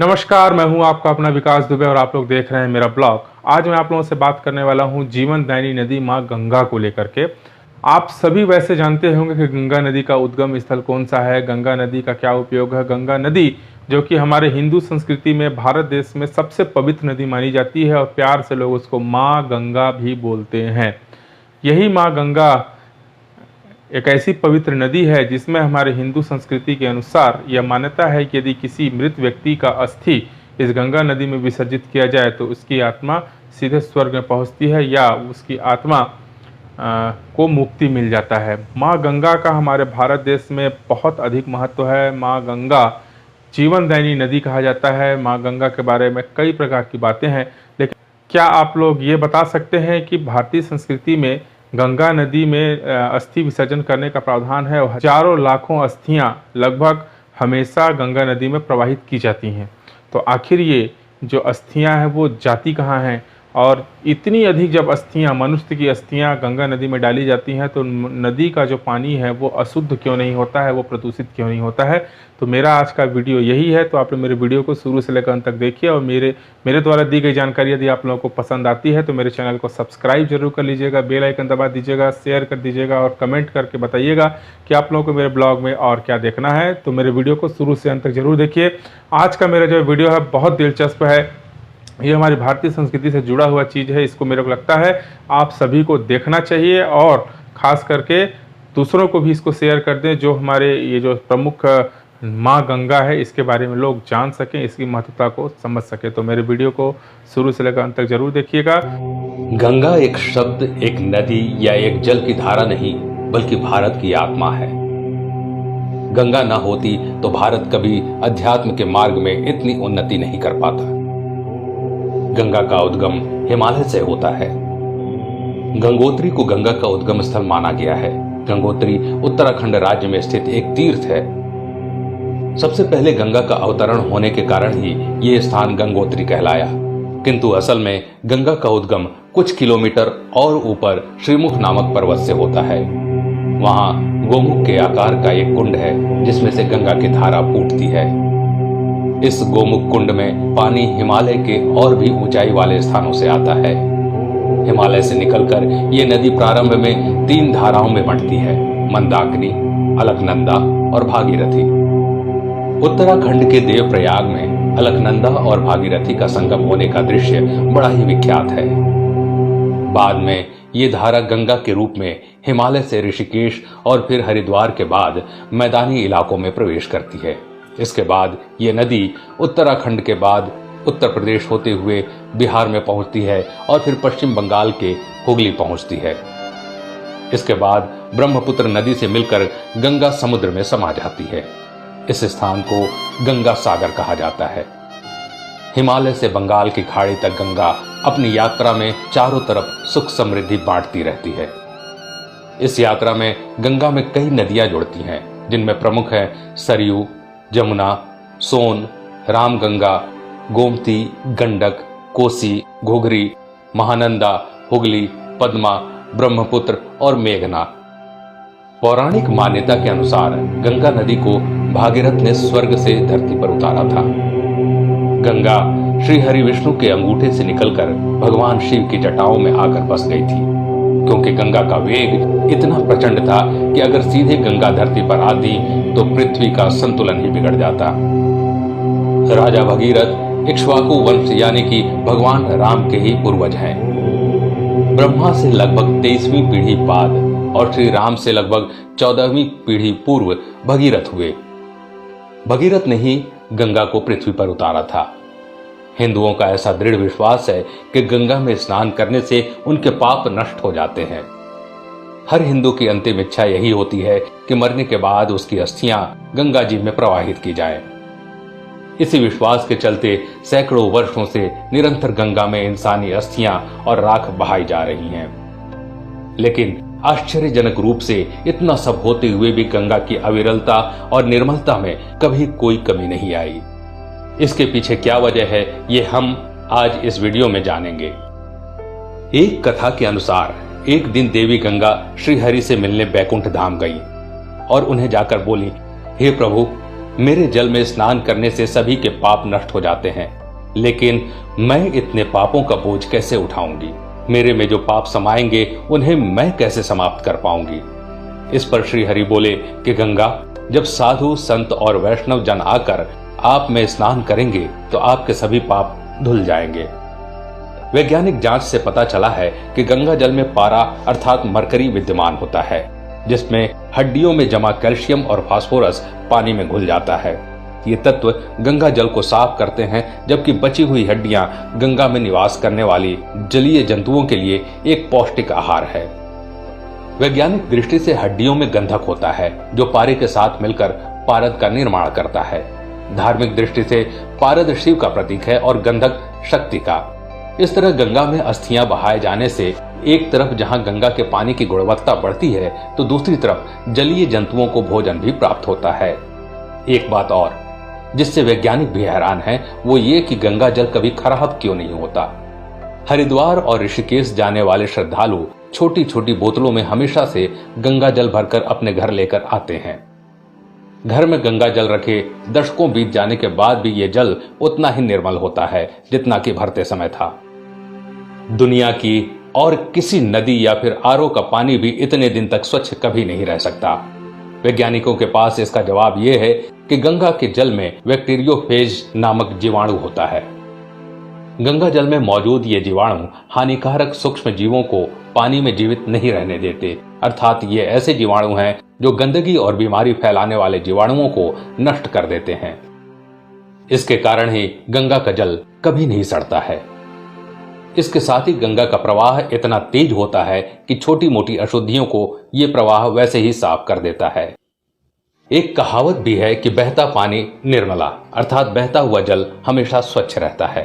नमस्कार, मैं हूं आपका अपना विकास दुबे और आप लोग देख रहे हैं मेरा ब्लॉग। आज मैं आप लोगों से बात करने वाला हूं जीवनदायिनी नदी मां गंगा को लेकर के। आप सभी वैसे जानते होंगे कि गंगा नदी का उद्गम स्थल कौन सा है, गंगा नदी का क्या उपयोग है। गंगा नदी जो कि हमारे हिंदू संस्कृति में भारत देश में सबसे पवित्र नदी मानी जाती है और प्यार से लोग उसको माँ गंगा भी बोलते हैं। यही माँ गंगा एक ऐसी पवित्र नदी है जिसमें हमारे हिंदू संस्कृति के अनुसार यह मान्यता है कि यदि किसी मृत व्यक्ति का अस्थि इस गंगा नदी में विसर्जित किया जाए तो उसकी आत्मा सीधे स्वर्ग में पहुंचती है या उसकी आत्मा को मुक्ति मिल जाता है। माँ गंगा का हमारे भारत देश में बहुत अधिक महत्व है। माँ गंगा जीवनदायिनी नदी कहा जाता है। माँ गंगा के बारे में कई प्रकार की बातें हैं, लेकिन क्या आप लोग ये बता सकते हैं कि भारतीय संस्कृति में गंगा नदी में अस्थि विसर्जन करने का प्रावधान है और हजारों लाखों अस्थियां लगभग हमेशा गंगा नदी में प्रवाहित की जाती हैं। तो आखिर ये जो अस्थियां हैं वो जाती कहाँ हैं, और इतनी अधिक जब अस्थियां, मनुष्य की अस्थियां गंगा नदी में डाली जाती हैं तो नदी का जो पानी है वो अशुद्ध क्यों नहीं होता है, वो प्रदूषित क्यों नहीं होता है। तो मेरा आज का वीडियो यही है। तो आप लोग मेरे वीडियो को शुरू से लेकर अंत तक देखिए और मेरे द्वारा दी गई जानकारी यदि आप लोगों को पसंद आती है तो मेरे चैनल को सब्सक्राइब जरूर कर लीजिएगा, बेल आइकन दबा दीजिएगा, शेयर कर दीजिएगा और कमेंट करके बताइएगा कि आप लोगों को मेरे ब्लॉग में और क्या देखना है। तो मेरे वीडियो को शुरू से अंत तक जरूर देखिए। आज का मेरा जो वीडियो है बहुत दिलचस्प है। ये हमारी भारतीय संस्कृति से जुड़ा हुआ चीज़ है। इसको मेरे को लगता है आप सभी को देखना चाहिए और ख़ास करके दूसरों को भी इसको शेयर कर दें, जो हमारे ये जो प्रमुख माँ गंगा है इसके बारे में लोग जान सकें, इसकी महत्वता को समझ सकें। तो मेरे वीडियो को शुरू से लेकर अंत तक जरूर देखिएगा। गंगा एक शब्द, एक नदी या एक जल की धारा नहीं, बल्कि भारत की आत्मा है। गंगा ना होती तो भारत कभी अध्यात्म के मार्ग में इतनी उन्नति नहीं कर पाता। गंगा का उद्गम हिमालय से होता है। गंगोत्री को गंगा का उद्गम स्थल माना गया है। गंगोत्री उत्तराखंड राज्य में स्थित एक तीर्थ है। सबसे पहले गंगा का अवतरण होने के कारण ही ये स्थान गंगोत्री कहलाया, किंतु असल में गंगा का उद्गम कुछ किलोमीटर और ऊपर श्रीमुख नामक पर्वत से होता है। वहां गोमुख के आकार का एक कुंड है जिसमें से गंगा की धारा फूटती है। इस गोमुख कुंड में पानी हिमालय के और भी ऊंचाई वाले स्थानों से आता है। हिमालय से निकलकर ये नदी प्रारंभ में 3 धाराओं में बंटती है, मंदाकिनी, अलकनंदा और भागीरथी। उत्तराखंड के देवप्रयाग में अलकनंदा और भागीरथी का संगम होने का दृश्य बड़ा ही विख्यात है। बाद में ये धारा गंगा के रूप में हिमालय से ऋषिकेश और फिर हरिद्वार के बाद मैदानी इलाकों में प्रवेश करती है। इसके बाद ये नदी उत्तराखंड के बाद उत्तर प्रदेश होते हुए बिहार में पहुंचती है और फिर पश्चिम बंगाल के हुगली पहुंचती है। इसके बाद ब्रह्मपुत्र नदी से मिलकर गंगा समुद्र में समा जाती है। इस स्थान को गंगा सागर कहा जाता है। हिमालय से बंगाल की खाड़ी तक गंगा अपनी यात्रा में चारों तरफ सुख समृद्धि बांटती रहती है। इस यात्रा में गंगा में कई नदियां जुड़ती हैं, जिनमें प्रमुख है सरयू, जमुना, सोन, रामगंगा, गोमती, गंडक, कोसी, घुघरी, महानंदा, हुगली, पद्मा, ब्रह्मपुत्र और मेघना। पौराणिक मान्यता के अनुसार गंगा नदी को भागीरथ ने स्वर्ग से धरती पर उतारा था। गंगा श्री हरि विष्णु के अंगूठे से निकलकर भगवान शिव की जटाओं में आकर बस गई थी, क्योंकि गंगा का वेग इतना प्रचंड था कि अगर सीधे गंगा धरती पर आती तो पृथ्वी का संतुलन ही बिगड़ जाता। राजा भगीरथ इक्ष्वाकु वंश यानी कि भगवान राम के ही पूर्वज हैं। ब्रह्मा से लगभग 23वीं पीढ़ी बाद और श्री राम से लगभग 14वीं पीढ़ी पूर्व भगीरथ हुए। भगीरथ ने ही गंगा को पृथ्वी पर उतारा था। हिंदुओं का ऐसा दृढ़ विश्वास है कि गंगा में स्नान करने से उनके पाप नष्ट हो जाते हैं। हर हिंदू की अंतिम इच्छा यही होती है कि मरने के बाद उसकी अस्थियां गंगा जी में प्रवाहित की जाएं। इसी विश्वास के चलते सैकड़ों वर्षों से निरंतर गंगा में इंसानी अस्थियां और राख बहाई जा रही हैं। लेकिन आश्चर्यजनक रूप से इतना सब होते हुए भी गंगा की अविरलता और निर्मलता में कभी कोई कमी नहीं आई। इसके पीछे क्या वजह है, ये हम आज इस वीडियो में जानेंगे। एक कथा के अनुसार एक दिन देवी गंगा श्री हरि से मिलने बैकुंठ धाम गई और उन्हें जाकर बोली, हे प्रभु, मेरे जल में स्नान करने से सभी के पाप नष्ट हो जाते हैं, लेकिन मैं इतने पापों का बोझ कैसे उठाऊंगी? मेरे में जो पाप समाएंगे उन्हें मैं कैसे समाप्त कर पाऊंगी? इस पर श्री हरि बोले कि गंगा, जब साधु संत और वैष्णव जन आकर आप में स्नान करेंगे तो आपके सभी पाप धुल जाएंगे। वैज्ञानिक जांच से पता चला है कि गंगा जल में पारा अर्थात मरकरी विद्यमान होता है, जिसमें हड्डियों में जमा कैल्शियम और फास्फोरस पानी में घुल जाता है। ये तत्व गंगा जल को साफ करते हैं, जबकि बची हुई हड्डियां गंगा में निवास करने वाली जलीय जंतुओं के लिए एक पौष्टिक आहार है। वैज्ञानिक दृष्टि से हड्डियों में गंधक होता है, जो पारे के साथ मिलकर पारद का निर्माण करता है। धार्मिक दृष्टि से पारद शिव का प्रतीक है और गंधक शक्ति का। इस तरह गंगा में अस्थियां बहाए जाने से एक तरफ जहां गंगा के पानी की गुणवत्ता बढ़ती है, तो दूसरी तरफ जलीय जंतुओं को भोजन भी प्राप्त होता है। एक बात और जिससे वैज्ञानिक भी हैरान है, वो ये कि गंगा जल कभी खराब क्यों नहीं होता। हरिद्वार और ऋषिकेश जाने वाले श्रद्धालु छोटी छोटी बोतलों में हमेशा से गंगा जल भरकर अपने घर लेकर आते हैं। घर में गंगा जल रखे दशकों बीत जाने के बाद भी ये जल उतना ही निर्मल होता है जितना कि भरते समय था। दुनिया की और किसी नदी या फिर आरओ का पानी भी इतने दिन तक स्वच्छ कभी नहीं रह सकता। वैज्ञानिकों के पास इसका जवाब यह है कि गंगा के जल में बैक्टीरियोफेज नामक जीवाणु होता है। गंगा जल में मौजूद ये जीवाणु हानिकारक सूक्ष्म जीवों को पानी में जीवित नहीं रहने देते, अर्थात ये ऐसे जीवाणु हैं जो गंदगी और बीमारी फैलाने वाले जीवाणुओं को नष्ट कर देते हैं। इसके कारण ही गंगा का जल कभी नहीं सड़ता है। इसके साथ ही गंगा का प्रवाह इतना तेज होता है कि छोटी मोटी अशुद्धियों को यह प्रवाह वैसे ही साफ कर देता है। एक कहावत भी है कि बहता पानी निर्मला, अर्थात बहता हुआ जल हमेशा स्वच्छ रहता है।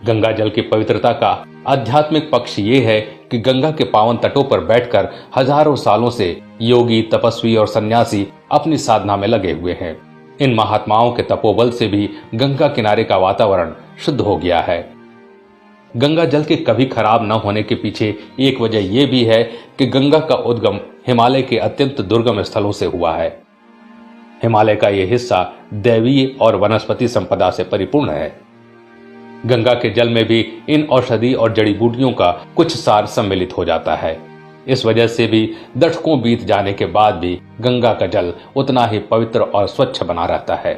गंगा जल की पवित्रता का आध्यात्मिक पक्ष ये है कि गंगा के पावन तटों पर बैठकर हजारों सालों से योगी, तपस्वी और सन्यासी अपनी साधना में लगे हुए हैं। इन महात्माओं के तपोबल से भी गंगा किनारे का वातावरण शुद्ध हो गया है। गंगा जल के कभी खराब न होने के पीछे एक वजह यह भी है कि गंगा का उद्गम हिमालय के अत्यंत दुर्गम स्थलों से हुआ है। हिमालय का यह हिस्सा दैवीय और वनस्पति संपदा से परिपूर्ण है। गंगा के जल में भी इन औषधि और जड़ी बूटियों का कुछ सार सम्मिलित हो जाता है। इस वजह से भी दशकों बीत जाने के बाद भी गंगा का जल उतना ही पवित्र और स्वच्छ बना रहता है।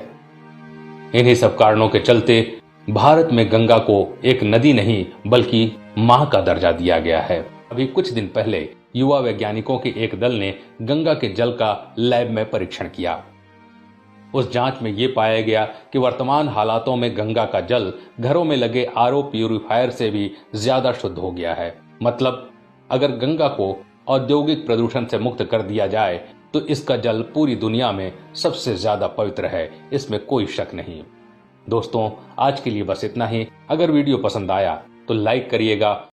इन्हीं सब कारणों के चलते भारत में गंगा को एक नदी नहीं बल्कि मां का दर्जा दिया गया है। अभी कुछ दिन पहले युवा वैज्ञानिकों के एक दल ने गंगा के जल का लैब में परीक्षण किया। उस जांच में यह पाया गया कि वर्तमान हालातों में गंगा का जल घरों में लगे आरओ प्यूरिफायर से भी ज्यादा शुद्ध हो गया है। मतलब अगर गंगा को औद्योगिक प्रदूषण से मुक्त कर दिया जाए तो इसका जल पूरी दुनिया में सबसे ज्यादा पवित्र है, इसमें कोई शक नहीं। दोस्तों, आज के लिए बस इतना ही। अगर वीडियो पसंद आया तो लाइक करिएगा